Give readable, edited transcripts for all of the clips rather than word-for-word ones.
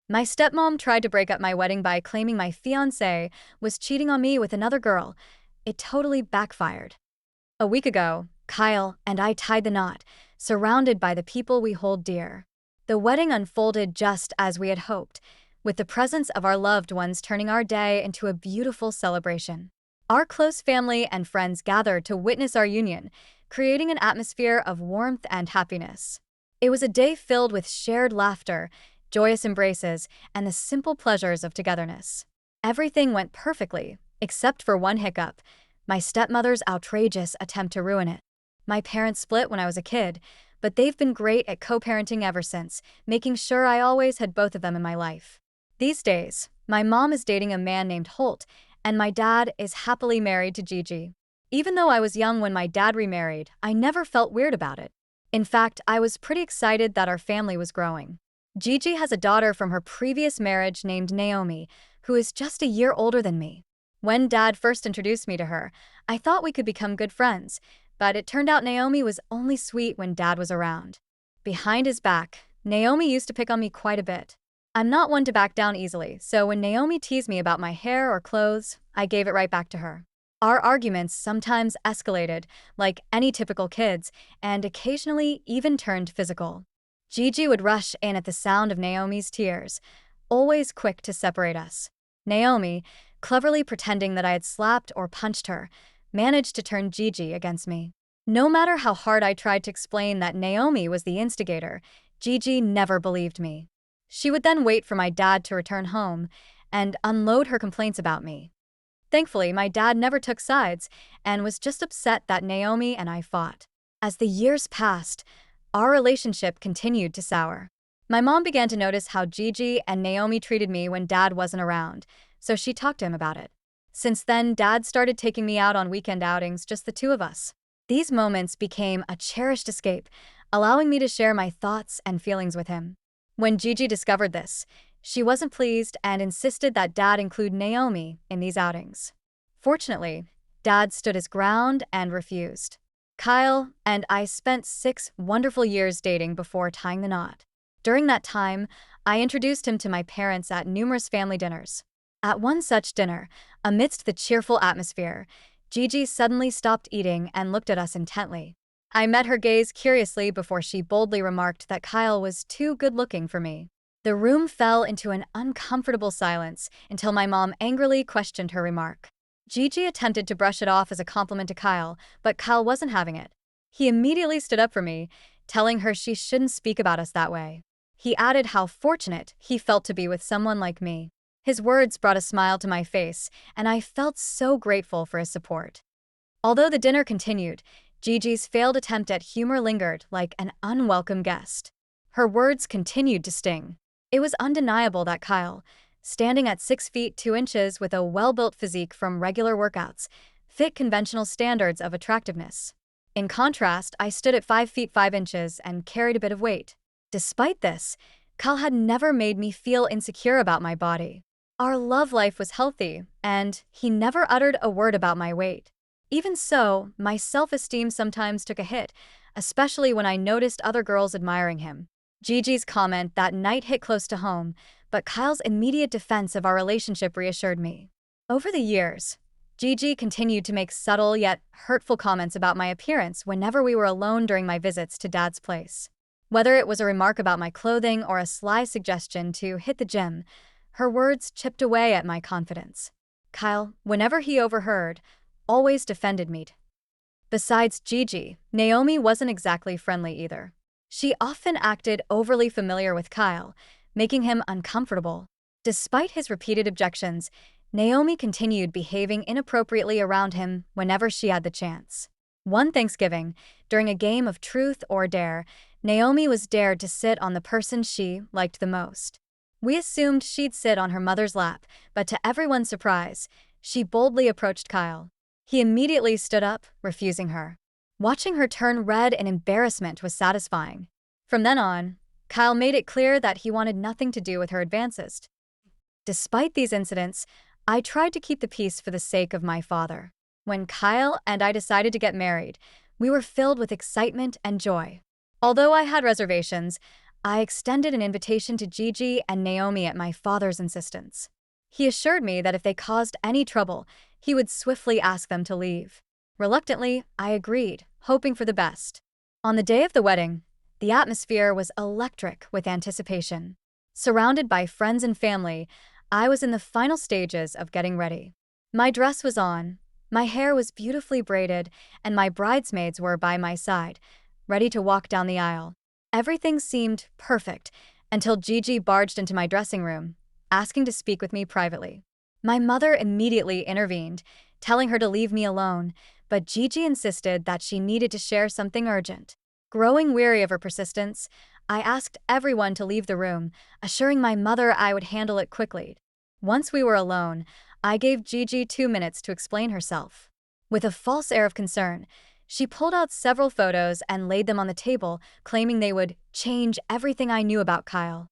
My stepmom tried to break up my wedding by claiming my fiancé was cheating on me with another girl. It totally backfired. A week ago, Kyle and I tied the knot, surrounded by the people we hold dear. The wedding unfolded just as we had hoped, with the presence of our loved ones turning our day into a beautiful celebration. Our close family and friends gathered to witness our union, creating an atmosphere of warmth and happiness. It was a day filled with shared laughter, joyous embraces, and the simple pleasures of togetherness. Everything went perfectly, except for one hiccup: my stepmother's outrageous attempt to ruin it. My parents split when I was a kid, but they've been great at co-parenting ever since, making sure I always had both of them in my life. These days, my mom is dating a man named Holt, and my dad is happily married to Gigi. Even though I was young when my dad remarried, I never felt weird about it. In fact, I was pretty excited that our family was growing. Gigi has a daughter from her previous marriage named Naomi, who is just a year older than me. When Dad first introduced me to her, I thought we could become good friends, but it turned out Naomi was only sweet when Dad was around. Behind his back, Naomi used to pick on me quite a bit. I'm not one to back down easily, so when Naomi teased me about my hair or clothes, I gave it right back to her. Our arguments sometimes escalated, like any typical kids, and occasionally even turned physical. Gigi would rush in at the sound of Naomi's tears, always quick to separate us. Naomi, cleverly pretending that I had slapped or punched her, managed to turn Gigi against me. No matter how hard I tried to explain that Naomi was the instigator, Gigi never believed me. She would then wait for my dad to return home and unload her complaints about me. Thankfully, my dad never took sides and was just upset that Naomi and I fought. As the years passed, our relationship continued to sour. My mom began to notice how Gigi and Naomi treated me when Dad wasn't around, so she talked to him about it. Since then, Dad started taking me out on weekend outings, just the two of us. These moments became a cherished escape, allowing me to share my thoughts and feelings with him. When Gigi discovered this, she wasn't pleased and insisted that Dad include Naomi in these outings. Fortunately, Dad stood his ground and refused. Kyle and I spent 6 wonderful years dating before tying the knot. During that time, I introduced him to my parents at numerous family dinners. At one such dinner, amidst the cheerful atmosphere, Gigi suddenly stopped eating and looked at us intently. I met her gaze curiously before she boldly remarked that Kyle was too good-looking for me. The room fell into an uncomfortable silence until my mom angrily questioned her remark. Gigi attempted to brush it off as a compliment to Kyle, but Kyle wasn't having it. He immediately stood up for me, telling her she shouldn't speak about us that way. He added how fortunate he felt to be with someone like me. His words brought a smile to my face, and I felt so grateful for his support. Although the dinner continued, Gigi's failed attempt at humor lingered like an unwelcome guest. Her words continued to sting. It was undeniable that Kyle, standing at 6 feet 2 inches with a well-built physique from regular workouts, fit conventional standards of attractiveness. In contrast, I stood at 5 feet 5 inches and carried a bit of weight. Despite this, Kyle had never made me feel insecure about my body. Our love life was healthy, and he never uttered a word about my weight. Even so, my self-esteem sometimes took a hit, especially when I noticed other girls admiring him. Gigi's comment that night hit close to home, but Kyle's immediate defense of our relationship reassured me. Over the years, Gigi continued to make subtle yet hurtful comments about my appearance whenever we were alone during my visits to Dad's place. Whether it was a remark about my clothing or a sly suggestion to hit the gym, her words chipped away at my confidence. Kyle, whenever he overheard, always defended me. Besides Gigi, Naomi wasn't exactly friendly either. She often acted overly familiar with Kyle, making him uncomfortable. Despite his repeated objections, Naomi continued behaving inappropriately around him whenever she had the chance. One Thanksgiving, during a game of truth or dare, Naomi was dared to sit on the person she liked the most. We assumed she'd sit on her mother's lap, but to everyone's surprise, she boldly approached Kyle. He immediately stood up, refusing her. Watching her turn red in embarrassment was satisfying. From then on, Kyle made it clear that he wanted nothing to do with her advances. Despite these incidents, I tried to keep the peace for the sake of my father. When Kyle and I decided to get married, we were filled with excitement and joy. Although I had reservations, I extended an invitation to Gigi and Naomi at my father's insistence. He assured me that if they caused any trouble, he would swiftly ask them to leave. Reluctantly, I agreed, hoping for the best. On the day of the wedding, the atmosphere was electric with anticipation. Surrounded by friends and family, I was in the final stages of getting ready. My dress was on, my hair was beautifully braided, and my bridesmaids were by my side, ready to walk down the aisle. Everything seemed perfect until Gigi barged into my dressing room, asking to speak with me privately. My mother immediately intervened, telling her to leave me alone, but Gigi insisted that she needed to share something urgent. Growing weary of her persistence, I asked everyone to leave the room, assuring my mother I would handle it quickly. Once we were alone, I gave Gigi 2 minutes to explain herself. With a false air of concern, she pulled out several photos and laid them on the table, claiming they would change everything I knew about Kyle.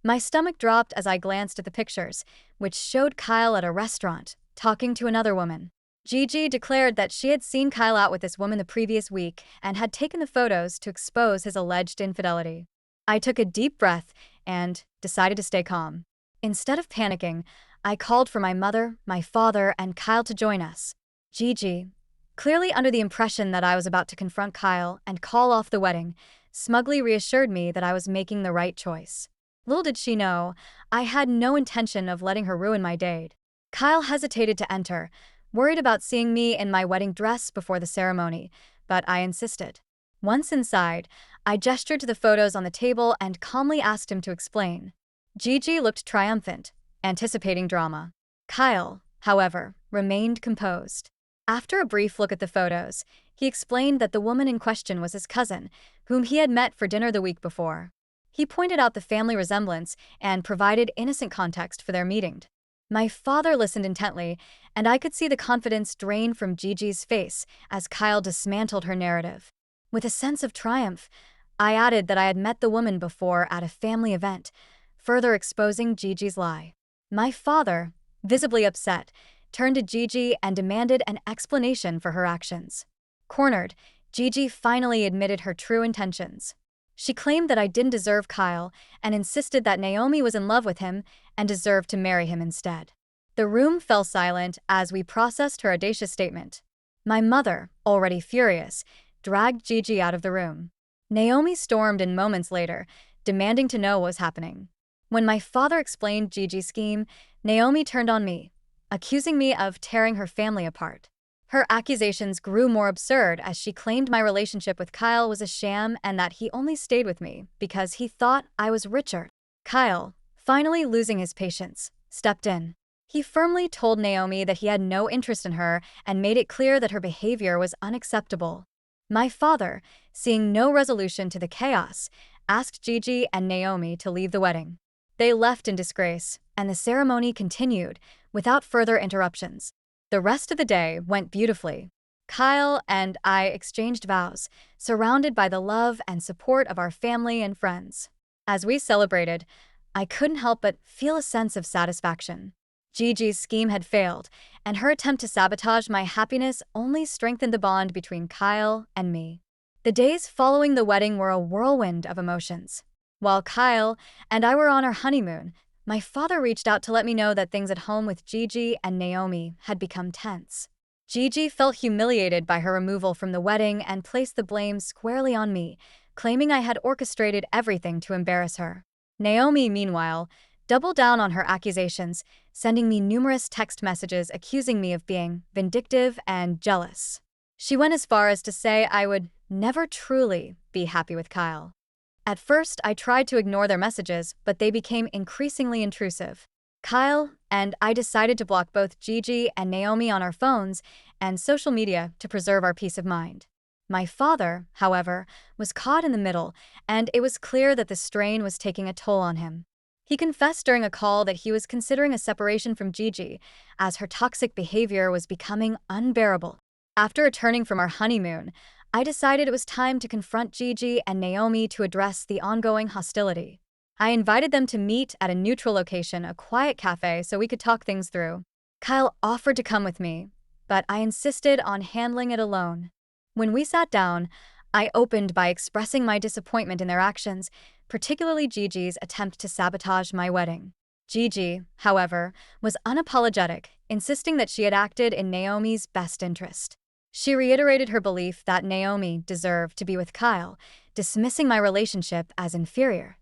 My stomach dropped as I glanced at the pictures, which showed Kyle at a restaurant, talking to another woman. Gigi declared that she had seen Kyle out with this woman the previous week and had taken the photos to expose his alleged infidelity. I took a deep breath and decided to stay calm. Instead of panicking, I called for my mother, my father, and Kyle to join us. Gigi, clearly under the impression that I was about to confront Kyle and call off the wedding, smugly reassured me that I was making the right choice. Little did she know, I had no intention of letting her ruin my date. Kyle hesitated to enter, worried about seeing me in my wedding dress before the ceremony, but I insisted. Once inside, I gestured to the photos on the table and calmly asked him to explain. Gigi looked triumphant, anticipating drama. Kyle, however, remained composed. After a brief look at the photos, he explained that the woman in question was his cousin, whom he had met for dinner the week before. He pointed out the family resemblance and provided innocent context for their meeting. My father listened intently, and I could see the confidence drain from Gigi's face as Kyle dismantled her narrative. With a sense of triumph, I added that I had met the woman before at a family event, further exposing Gigi's lie. My father, visibly upset, turned to Gigi and demanded an explanation for her actions. Cornered, Gigi finally admitted her true intentions. She claimed that I didn't deserve Kyle and insisted that Naomi was in love with him and deserved to marry him instead. The room fell silent as we processed her audacious statement. My mother, already furious, dragged Gigi out of the room. Naomi stormed in moments later, demanding to know what was happening. When my father explained Gigi's scheme, Naomi turned on me, accusing me of tearing her family apart. Her accusations grew more absurd as she claimed my relationship with Kyle was a sham and that he only stayed with me because he thought I was richer. Kyle, finally losing his patience, stepped in. He firmly told Naomi that he had no interest in her and made it clear that her behavior was unacceptable. My father, seeing no resolution to the chaos, asked Gigi and Naomi to leave the wedding. They left in disgrace, and the ceremony continued without further interruptions. The rest of the day went beautifully. Kyle and I exchanged vows, surrounded by the love and support of our family and friends. As we celebrated, I couldn't help but feel a sense of satisfaction. Gigi's scheme had failed, and her attempt to sabotage my happiness only strengthened the bond between Kyle and me. The days following the wedding were a whirlwind of emotions. While Kyle and I were on our honeymoon, my father reached out to let me know that things at home with Gigi and Naomi had become tense. Gigi felt humiliated by her removal from the wedding and placed the blame squarely on me, claiming I had orchestrated everything to embarrass her. Naomi, meanwhile, doubled down on her accusations, sending me numerous text messages accusing me of being vindictive and jealous. She went as far as to say I would never truly be happy with Kyle. At first, I tried to ignore their messages, but they became increasingly intrusive. Kyle and I decided to block both Gigi and Naomi on our phones and social media to preserve our peace of mind. My father, however, was caught in the middle, and it was clear that the strain was taking a toll on him. He confessed during a call that he was considering a separation from Gigi, as her toxic behavior was becoming unbearable. After returning from our honeymoon, I decided it was time to confront Gigi and Naomi to address the ongoing hostility. I invited them to meet at a neutral location, a quiet cafe, so we could talk things through. Kyle offered to come with me, but I insisted on handling it alone. When we sat down, I opened by expressing my disappointment in their actions, particularly Gigi's attempt to sabotage my wedding. Gigi, however, was unapologetic, insisting that she had acted in Naomi's best interest. She reiterated her belief that Naomi deserved to be with Kyle, dismissing my relationship as inferior.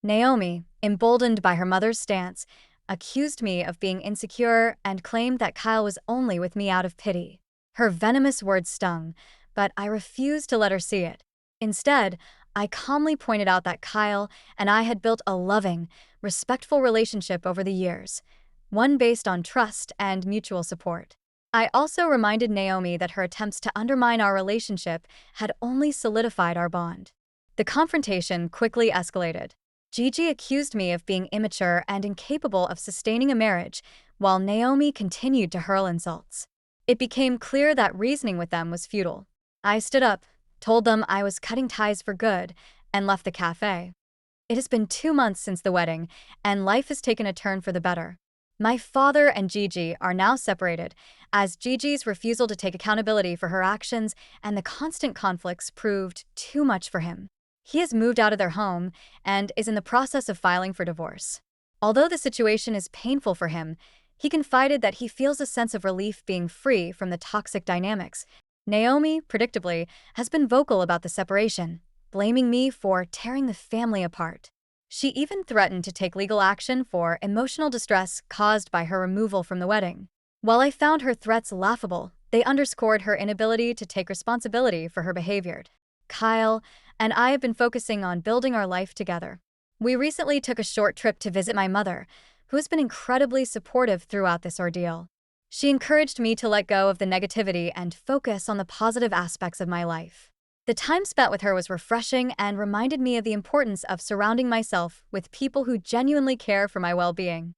Naomi, emboldened by her mother's stance, accused me of being insecure and claimed that Kyle was only with me out of pity. Her venomous words stung, but I refused to let her see it. Instead, I calmly pointed out that Kyle and I had built a loving, respectful relationship over the years, one based on trust and mutual support. I also reminded Naomi that her attempts to undermine our relationship had only solidified our bond. The confrontation quickly escalated. Gigi accused me of being immature and incapable of sustaining a marriage, while Naomi continued to hurl insults. It became clear that reasoning with them was futile. I stood up, told them I was cutting ties for good, and left the cafe. It has been 2 months since the wedding, and life has taken a turn for the better. My father and Gigi are now separated, as Gigi's refusal to take accountability for her actions and the constant conflicts proved too much for him. He has moved out of their home and is in the process of filing for divorce. Although the situation is painful for him, he confided that he feels a sense of relief being free from the toxic dynamics. Naomi, predictably, has been vocal about the separation, blaming me for tearing the family apart. She even threatened to take legal action for emotional distress caused by her removal from the wedding. While I found her threats laughable, they underscored her inability to take responsibility for her behavior. Kyle and I have been focusing on building our life together. We recently took a short trip to visit my mother, who has been incredibly supportive throughout this ordeal. She encouraged me to let go of the negativity and focus on the positive aspects of my life. The time spent with her was refreshing and reminded me of the importance of surrounding myself with people who genuinely care for my well-being.